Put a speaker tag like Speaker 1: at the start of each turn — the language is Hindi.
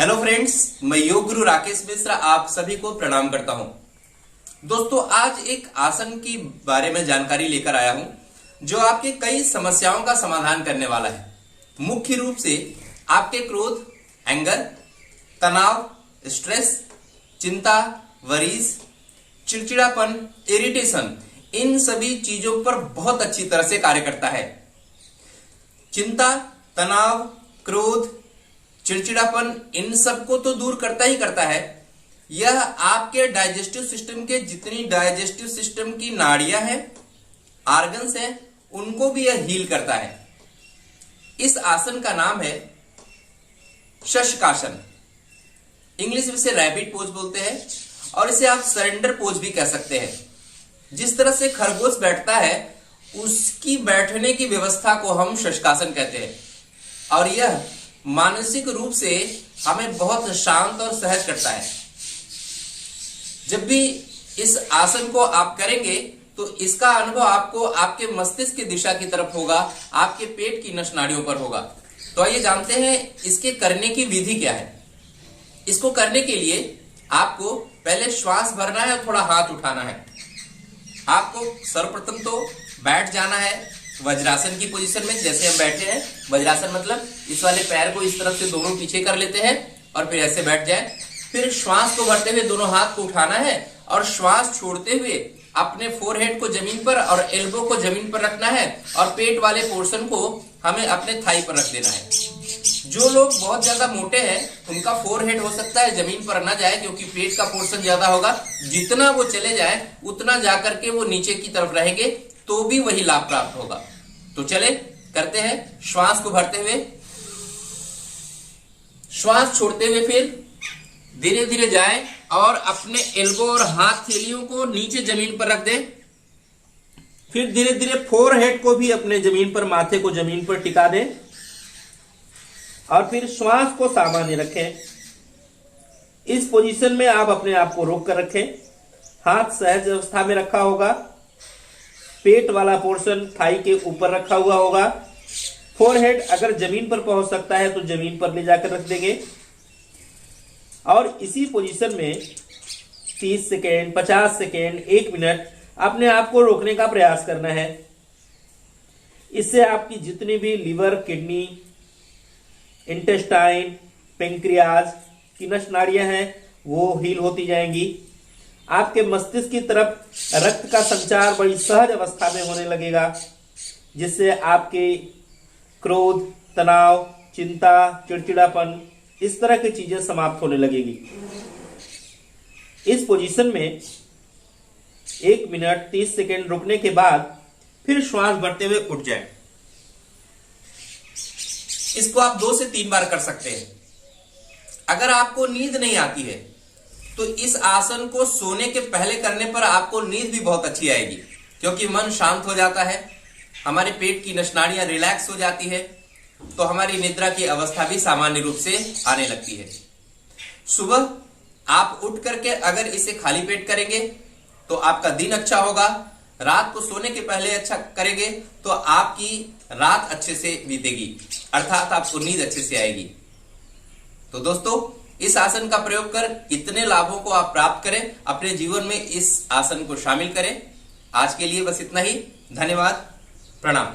Speaker 1: हेलो फ्रेंड्स, मैं योग गुरु राकेश मिश्रा आप सभी को प्रणाम करता हूं। दोस्तों, आज एक आसन की बारे में जानकारी लेकर आया हूं जो आपके कई समस्याओं का समाधान करने वाला है। मुख्य रूप से आपके क्रोध, एंगर, तनाव, स्ट्रेस, चिंता, वरीज, चिड़चिड़ापन, इरिटेशन, इन सभी चीजों पर बहुत अच्छी तरह से कार्य करता है। चिंता, तनाव, क्रोध, चिड़चिड़ापन, इन सबको तो दूर करता ही करता है। यह आपके डाइजेस्टिव सिस्टम के जितनी डाइजेस्टिव सिस्टम की नाड़ियां हैं, ऑर्गन्स हैं, उनको भी यह हील करता है। इस आसन का नाम है शशकासन। इंग्लिश में इसे रैबिट पोज बोलते हैं और इसे आप सरेंडर पोज भी कह सकते हैं। जिस तरह से खरगोश बैठता है उसकी बैठने की व्यवस्था को हम शशकासन कहते हैं और यह मानसिक रूप से हमें बहुत शांत और सहज करता है। जब भी इस आसन को आप करेंगे तो इसका अनुभव आपको आपके मस्तिष्क की दिशा की तरफ होगा, आपके पेट की नस नाड़ियों पर होगा। तो आइए जानते हैं इसके करने की विधि क्या है। इसको करने के लिए आपको पहले श्वास भरना है और थोड़ा हाथ उठाना है। आपको सर्वप्रथम तो बैठ जाना है वज्रासन की पोजीशन में, जैसे हम बैठे हैं। वज्रासन मतलब इस वाले पैर को इस तरफ से दोनों पीछे कर लेते हैं और फिर ऐसे बैठ जाए। फिर श्वास को भरते हुए दोनों हाथ को उठाना है और श्वास छोड़ते हुए अपने फोरहेड को जमीन पर और एल्बो को जमीन पर रखना है और पेट वाले पोर्शन को हमें अपने थाई पर रख देना है। जो लोग बहुत ज्यादा मोटे हैं उनका फोरहेड हो सकता है जमीन पर न जाए, क्योंकि पेट का पोर्शन ज्यादा होगा। जितना वो चले जाए उतना जाकर के वो नीचे की तरफ रहेंगे तो भी वही लाभ प्राप्त होगा। तो चले करते हैं। श्वास को भरते हुए, श्वास छोड़ते हुए फिर धीरे धीरे जाएं और अपने एल्बो और हाथ थैलियों को नीचे जमीन पर रख दें। फिर धीरे धीरे फोरहेड को भी अपने जमीन पर, माथे को जमीन पर टिका दें और फिर श्वास को सामान्य रखें। इस पोजीशन में आप अपने आप को रोक कर रखें। हाथ सहज अवस्था में रखा होगा, पेट वाला पोर्शन थाई के ऊपर रखा हुआ होगा। फोरहेड अगर जमीन पर पहुंच सकता है तो जमीन पर ले जाकर रख देंगे और इसी पोजीशन में 30 सेकेंड, 50 सेकेंड, 1 मिनट अपने आप को रोकने का प्रयास करना है। इससे आपकी जितनी भी लिवर, किडनी, इंटेस्टाइन, पेंक्रियाज की नस नाड़ियां हैं वो हील होती जाएंगी। आपके मस्तिष्क की तरफ रक्त का संचार बड़ी सहज अवस्था में होने लगेगा, जिससे आपके क्रोध, तनाव, चिंता, चिड़चिड़ापन, इस तरह की चीजें समाप्त होने लगेगी। इस पोजीशन में 1 मिनट 30 सेकेंड रुकने के बाद फिर श्वास भरते हुए उठ जाए। इसको आप 2 से 3 बार कर सकते हैं। अगर आपको नींद नहीं आती है तो इस आसन को सोने के पहले करने पर आपको नींद भी बहुत अच्छी आएगी, क्योंकि मन शांत हो जाता है, हमारे पेट की नस नाड़ियां रिलैक्स हो जाती है, तो हमारी निद्रा की अवस्था भी सामान्य रूप से आने लगती है। सुबह आप उठ करके अगर इसे खाली पेट करेंगे तो आपका दिन अच्छा होगा। रात को सोने के पहले अच्छा करेंगे तो आपकी रात अच्छे से बीतेगी, अर्थात आपको नींद अच्छे से आएगी। तो दोस्तों, इस आसन का प्रयोग कर इतने लाभों को आप प्राप्त करें, अपने जीवन में इस आसन को शामिल करें। आज के लिए बस इतना ही। धन्यवाद, प्रणाम।